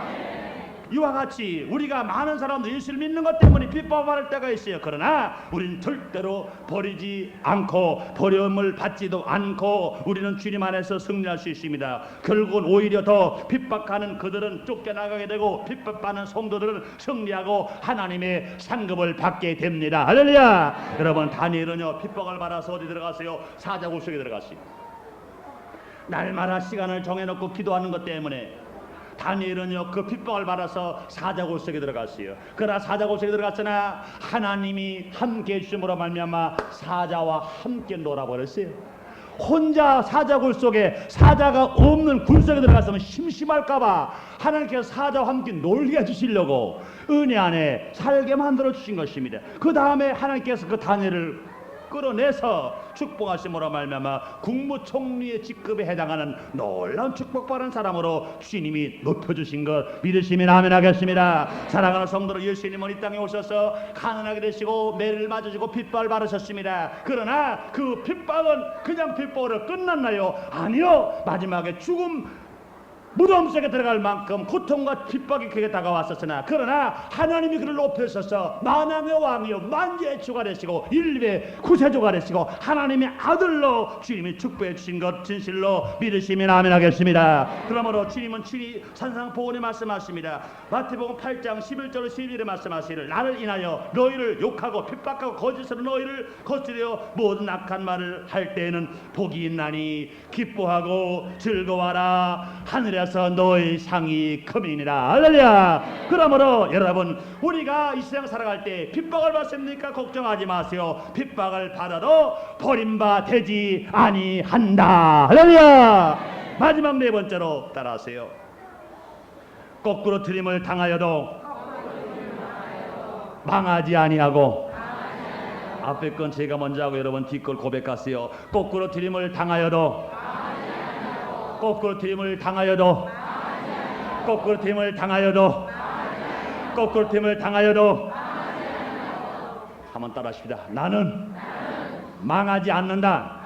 이와 같이 우리가 많은 사람들 예수를 믿는 것 때문에 핍박받을 때가 있어요. 그러나 우리는 절대로 버리지 않고 버림을 받지도 않고 우리는 주님 안에서 승리할 수 있습니다. 결국은 오히려 더 핍박하는 그들은 쫓겨나가게 되고 핍박받는 성도들은 승리하고 하나님의 상급을 받게 됩니다. 할렐루야. 여러분, 다니엘은요 핍박을 받아서 어디 들어가세요? 사자굴 속에 들어갔어요. 날마다 시간을 정해놓고 기도하는 것 때문에 다니엘은요 그 핍박을 받아서 사자굴 속에 들어갔어요. 그러나 사자굴 속에 들어갔으나 하나님이 함께 해주심으로 말미암아 사자와 함께 놀아버렸어요. 혼자 사자굴 속에 사자가 없는 굴 속에 들어갔으면 심심할까봐 하나님께서 사자와 함께 놀게 해주시려고 은혜 안에 살게 만들어 주신 것입니다. 그 다음에 하나님께서 그 다니엘을 끌어내서 축복하심으로 말미암아 국무총리의 직급에 해당하는 놀라운 축복받은 사람으로 주님이 높여주신 것 믿으시면 아멘 하겠습니다. 사랑하는 성도들, 예수님은 이 땅에 오셔서 가난하게 되시고 매를 맞으시고 핍박을 받으셨습니다. 그러나 그 핍박은 그냥 핍박으로 끝났나요? 아니요. 마지막에 죽음 무덤 속에 들어갈 만큼 고통과 핍박이 그에게 다가왔었으나 그러나 하나님이 그를 높여서서 만왕의 왕이요 만주의 주가 되시고 인류의 구세주가 되시고 하나님의 아들로 주님이 축복해 주신 것 진실로 믿으시면 아멘 하겠습니다. 그러므로 주님은 친히 산상보훈에 말씀하십니다. 마태복음 8장 11절 12절에 말씀하시기를 나를 인하여 너희를 욕하고 핍박하고 거짓으로 너희를 거스려 모든 악한 말을 할 때에는 복이 있나니 기뻐하고 즐거워하라. 하늘에 너의 상이 크니라. 할렐루야. 그러므로 여러분, 우리가 이 세상 살아갈 때 핍박을 받습니까? 걱정하지 마세요. 핍박을 받아도 버림받지 아니한다. 할렐루야. 마지막 네 번째로 따라하세요. 거꾸로 트림을 당하여도 망하지 아니하고. 앞에 건 제가 먼저 하고 여러분 뒷걸 고백하세요. 거꾸로 트림을 당하여도, 거꾸로 팀을 당하여도, 거꾸로 팀을 당하여도, 거꾸로 팀을 당하여도. 한번 따라하십시다. 나는 망하지 않는다.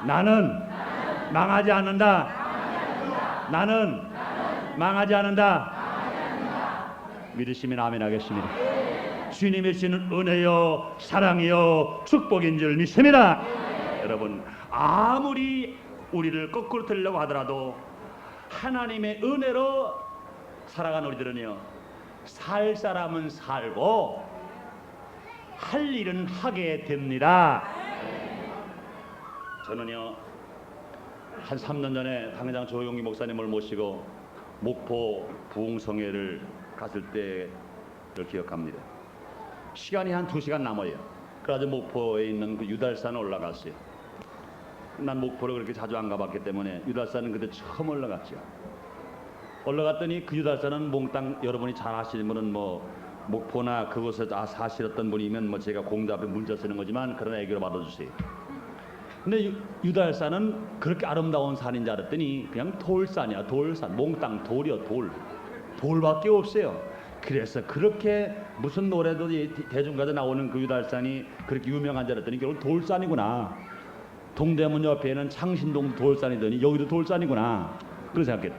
나는 망하지 않는다. 나는 망하지 않는다. 믿으시면 아멘 하겠습니다. 주님의 주시는 은혜요 사랑이요 축복인 줄 믿습니다. 여러분, 아무리 우리를 거꾸로 들려고 하더라도 하나님의 은혜로 살아간 우리들은요 살 사람은 살고 할 일은 하게 됩니다. 저는요 한 3년 전에 당회장 조용기 목사님을 모시고 목포 부흥성회를 갔을 때를 기억합니다. 시간이 한 2시간 남아요. 그래서 목포에 있는 그 유달산에 올라갔어요. 난 목포를 그렇게 자주 안 가봤기 때문에 유달산은 그때 처음 올라갔죠. 올라갔더니 그 유달산은 몽땅 여러분이 잘 아시는 분은 뭐 목포나 그곳에 사시던 분이면 뭐 제가 공답에 문자 쓰는 거지만 그러나 애교로 받아주세요. 근데 유달산은 그렇게 아름다운 산인 줄 알았더니 그냥 돌산이야. 돌산. 몽땅 돌이요. 돌밖에 없어요. 그래서 그렇게 무슨 노래도 대중가에 나오는 그 유달산이 그렇게 유명한 줄 알았더니 결국 돌산이구나. 동대문 옆에는 창신동 돌산이더니 여기도 돌산이구나. 그렇게 생각했다.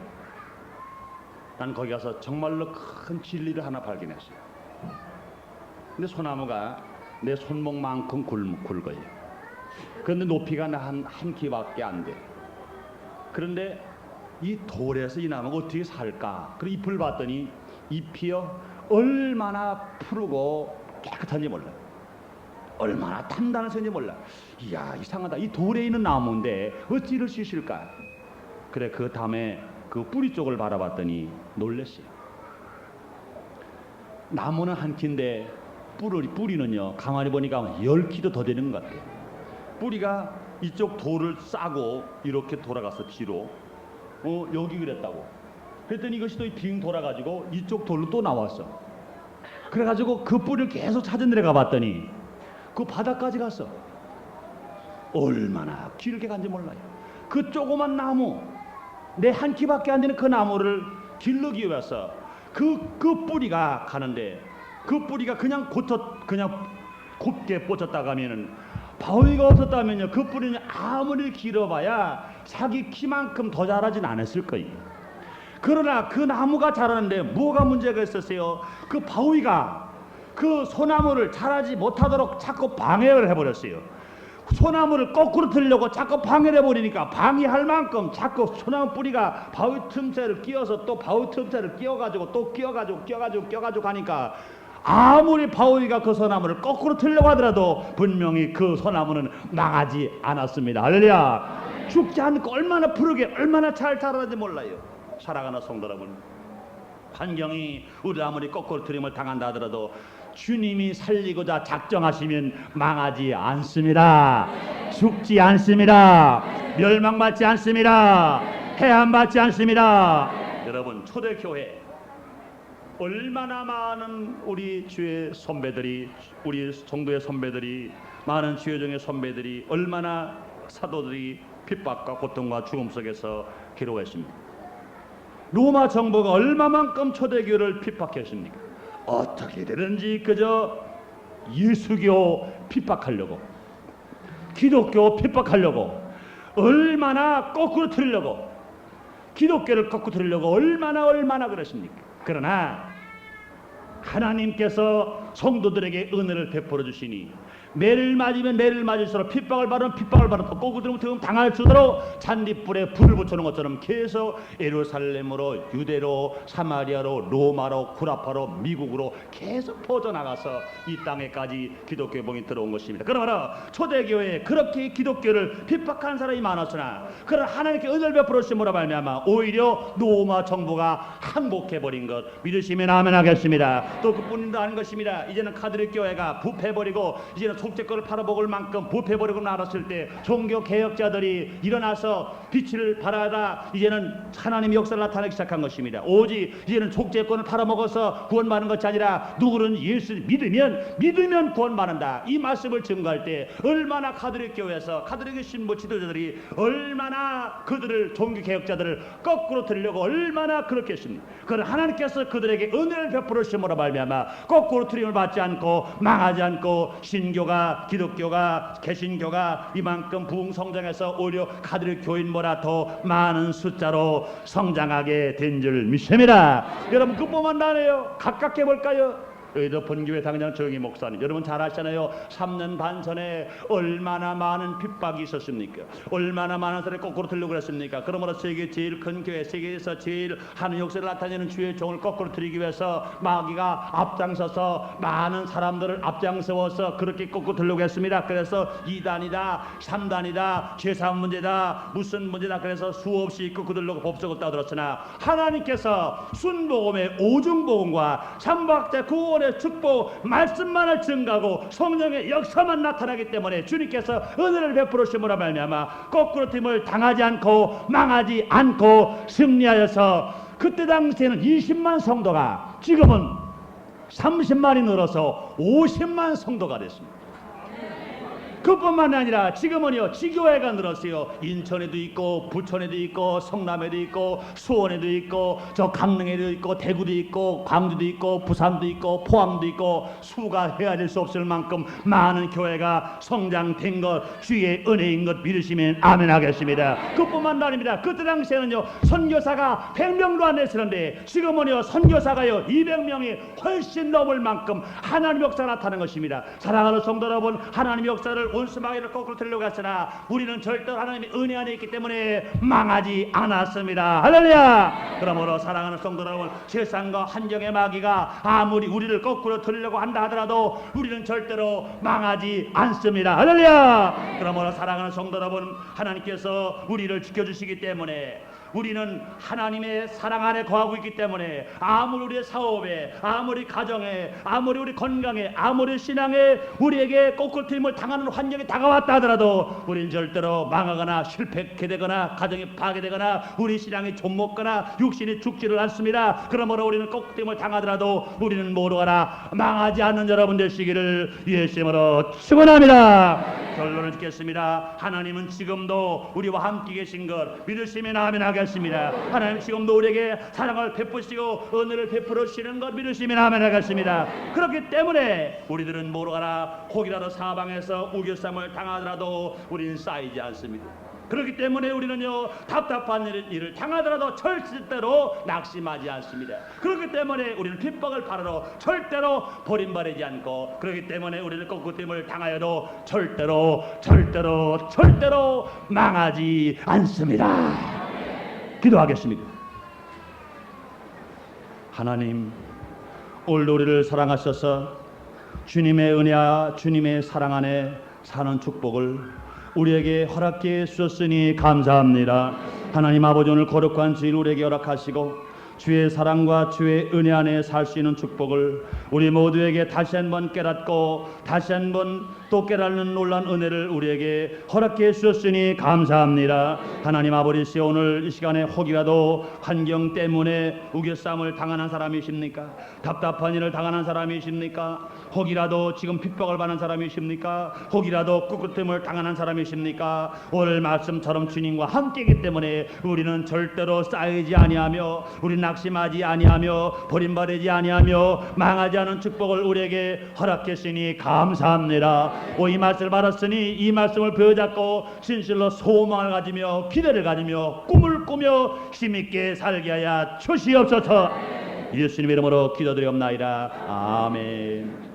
난 거기 가서 정말로 큰 진리를 하나 발견했어요. 근데 소나무가 내 손목만큼 굵어요. 그런데 높이가 한 키밖에 안 돼. 그런데 이 돌에서 이 나무가 어떻게 살까? 그 잎을 봤더니 잎이요 얼마나 푸르고 깨끗한지 몰라. 얼마나 단단한지 몰라. 이야, 이상하다. 이 돌에 있는 나무인데 어찌 이럴 수 있을까? 그래, 그 다음에 그 뿌리 쪽을 바라봤더니 놀랬어요. 나무는 한 키인데 뿌리는요 가만히 보니까 10키도 더 되는 것 같아요. 뿌리가 이쪽 돌을 싸고 이렇게 돌아가서 뒤로 여기 그랬다고. 그랬더니 이것이 또 빙 돌아가지고 이쪽 돌로 또 나왔어. 그래가지고 그 뿌리를 계속 찾아 내려가 봤더니 그 바닥까지 갔어. 얼마나 길게 간지 몰라요. 그 조그만 나무, 내 한 키밖에 안 되는 그 나무를 길르기 위해서 그 뿌리가 가는데, 그 뿌리가 그냥 곱게 뻗었다가 하면은, 바위가 없었다면요 그 뿌리는 아무리 길어봐야 자기 키만큼 더 자라진 않았을 거예요. 그러나 그 나무가 자라는데 뭐가 문제가 있었어요? 그 바위가 그 소나무를 자라지 못하도록 자꾸 방해를 해버렸어요. 소나무를 거꾸로 틀려고 자꾸 방해를 해버리니까 방해할 만큼 자꾸 소나무 뿌리가 바위 틈새를 끼워서 또 바위 틈새를 끼워가지고 또 끼워가지고 가니까 아무리 바위가 그 소나무를 거꾸로 틀려고 하더라도 분명히 그 소나무는 망하지 않았습니다. 할렐루야. 죽지 않고 얼마나 푸르게 얼마나 잘 자라는지 몰라요. 사랑하는 성도 여러분, 환경이 우리 아무리 거꾸로 틀림을 당한다 하더라도 주님이 살리고자 작정하시면 망하지 않습니다. 죽지 않습니다. 멸망받지 않습니다. 해함받지 않습니다. 여러분, 초대교회 얼마나 많은 우리 주의 선배들이, 우리 성도의 선배들이, 많은 주여정의 선배들이, 얼마나 사도들이 핍박과 고통과 죽음 속에서 기록했습니다. 로마 정부가 얼마만큼 초대교회를 핍박했습니까? 어떻게 되는지 그저 예수교 핍박하려고, 기독교 핍박하려고, 얼마나 거꾸로 틀려고, 기독교를 거꾸로 틀려고 얼마나 그러십니까? 그러나 하나님께서 성도들에게 은혜를 베풀어 주시니 매를 맞으면 매를 맞을수록 핍박을 받으면 또 거꾸로 들으면 당할수록 잔디불에 불을 붙여놓은 것처럼 계속 예루살렘으로, 유대로, 사마리아로, 로마로, 구라파로, 미국으로 계속 퍼져나가서 이 땅에까지 기독교의 봉이 들어온 것입니다. 그러므로 초대교회에 그렇게 기독교를 핍박한 사람이 많았으나 그런 하나님께 은혜를 베풀어 주심으로 말미암아 오히려 로마 정부가 항복해버린 것 믿으시면 아멘 하겠습니다. 또 그뿐도 아닌 것입니다. 이제는 카톨릭 교회가 부패해버리고 이제는 속죄권을 팔아먹을 만큼 부패해버리고 나왔을 때 종교개혁자들이 일어나서 빛을 발하다 이제는 하나님의 역사를 나타내기 시작한 것입니다. 오직 이제는 속죄권을 팔아먹어서 구원받는 것이 아니라 누구는 예수를 믿으면 구원받는다, 이 말씀을 증거할 때 얼마나 카톨릭 교회에서 카톨릭의 신부 지도자들이 얼마나 그들을, 종교개혁자들을 거꾸로 들으려고 얼마나 그렇게 했습니다. 그러나 하나님께서 그들에게 은혜를 베풀어 주심으로 말미암아 거꾸로 트림을 받지 않고 망하지 않고 신교가, 기독교가, 개신교가 이만큼 부흥성장해서 오히려 카톨릭 교인보다 더 많은 숫자로 성장하게 된 줄 믿습니다. 여러분, 그뿐만 아니에요. 가깝게 볼까요? 여의도 본교회 당장 조영희 목사님, 여러분 잘 아시잖아요. 3년 반 전에 얼마나 많은 핍박이 있었습니까? 얼마나 많은 사람이 거꾸로 들려고 그랬습니까? 그러므로 세계 제일 큰 교회, 세계에서 제일 하는 역사를 나타내는 주의 종을 거꾸로 들이기 위해서 마귀가 앞장서서 많은 사람들을 앞장서서 그렇게 거꾸로 들려고 했습니다. 그래서 2단이다, 3단이다, 제3 문제다, 무슨 문제다, 그래서 수없이 거꾸들려고 법적을 따들었으나 하나님께서 순복음의 오중복음과 삼박자 구원의 축복 말씀만을 증가하고 성령의 역사만 나타나기 때문에 주님께서 은혜를 베풀어 주심으로 말미암아 거꾸로 팀을 당하지 않고 망하지 않고 승리하여서, 그때 당시에는 20만 성도가 지금은 30만이 늘어서 50만 성도가 됐습니다. 그뿐만 아니라 지금은요 지교회가 늘었어요. 인천에도 있고 부천에도 있고 성남에도 있고 수원에도 있고 저 강릉에도 있고 대구도 있고 광주도 있고 부산도 있고 포항도 있고 수가 헤아릴 수 없을 만큼 많은 교회가 성장된 것 주의 은혜인 것 믿으시면 아멘 하겠습니다. 그뿐만 아닙니다. 그때 당시에는요 선교사가 100명도 안 됐었는데 지금은요 선교사가요 200명이 훨씬 넘을 만큼 하나님 역사가 나타나는 것입니다. 사랑하는 성도 여러분, 하나님의 역사를 원수마귀를 거꾸로 들려고 했으나 우리는 절대로 하나님의 은혜 안에 있기 때문에 망하지 않았습니다. 할렐루야. 그러므로 사랑하는 성도 여러분, 세상과 환경의 마귀가 아무리 우리를 거꾸로 들려고 한다 하더라도 우리는 절대로 망하지 않습니다. 할렐루야. 그러므로 사랑하는 성도 여러분, 하나님께서 우리를 지켜주시기 때문에 우리는 하나님의 사랑 안에 거하고 있기 때문에 아무리 우리의 사업에 아무리 가정에 아무리 우리 건강에 아무리 신앙에 우리에게 꼬꾸팀을 당하는 환경이 다가왔다 하더라도 우리는 절대로 망하거나 실패하게 되거나 가정이 파괴되거나 우리 신앙이 좀먹거나 육신이 죽지를 않습니다. 그러므로 우리는 꼬꾸팀을 당하더라도 우리는 모르거나 망하지 않는 여러분 되시기를 예수님으로 축원합니다. 결론을 짓겠습니다. 하나님은 지금도 우리와 함께 계신 것 믿으시면 아멘 하겠습니다. 하나님 지금도 우리에게 사랑을 베푸시고 은혜를 베풀어 주시는 것 믿으시면 아멘 하겠습니다. 그렇기 때문에 우리들은 모르거나 혹이라도 사방에서 우겨쌈을 당하더라도 우리는 쌓이지 않습니다. 그렇기 때문에 우리는요 답답한 일을 당하더라도 절대로 낙심하지 않습니다. 그렇기 때문에 우리는 핍박을 바라러 절대로 버림받지 않고, 그렇기 때문에 우리는 꺾임을 당하여도 절대로 망하지 않습니다. 기도하겠습니다. 하나님, 오늘도 우리를 사랑하셔서 주님의 은혜와 주님의 사랑 안에 사는 축복을 우리에게 허락해 주셨으니 감사합니다. 하나님 아버지, 오늘 거룩한 주일 우리에게 허락하시고 주의 사랑과 주의 은혜 안에 살 수 있는 축복을 우리 모두에게 다시 한번 깨닫고 다시 한번 또 깨닫는 놀란 은혜를 우리에게 허락해 주셨으니 감사합니다. 하나님 아버지, 오늘 이 시간에 혹이라도 환경 때문에 우겨쌈을 당하는 사람이십니까? 답답한 일을 당하는 사람이십니까? 혹이라도 지금 핍박을 받는 사람이십니까? 혹이라도 꿋꿋함을 당하는 사람이십니까? 오늘 말씀처럼 주님과 함께이기 때문에 우리는 절대로 쌓이지 아니하며 우리는 낙심하지 아니하며 버림받지 아니하며 망하지 않은 축복을 우리에게 허락했으니 감사합니다. 이 말씀을 받았으니 이 말씀을 배워잡고 진실로 소망을 가지며 기대를 가지며 꿈을 꾸며 힘있게 살게 하여 주시옵소서. 예수님의 이름으로 기도드리옵나이다. 아멘.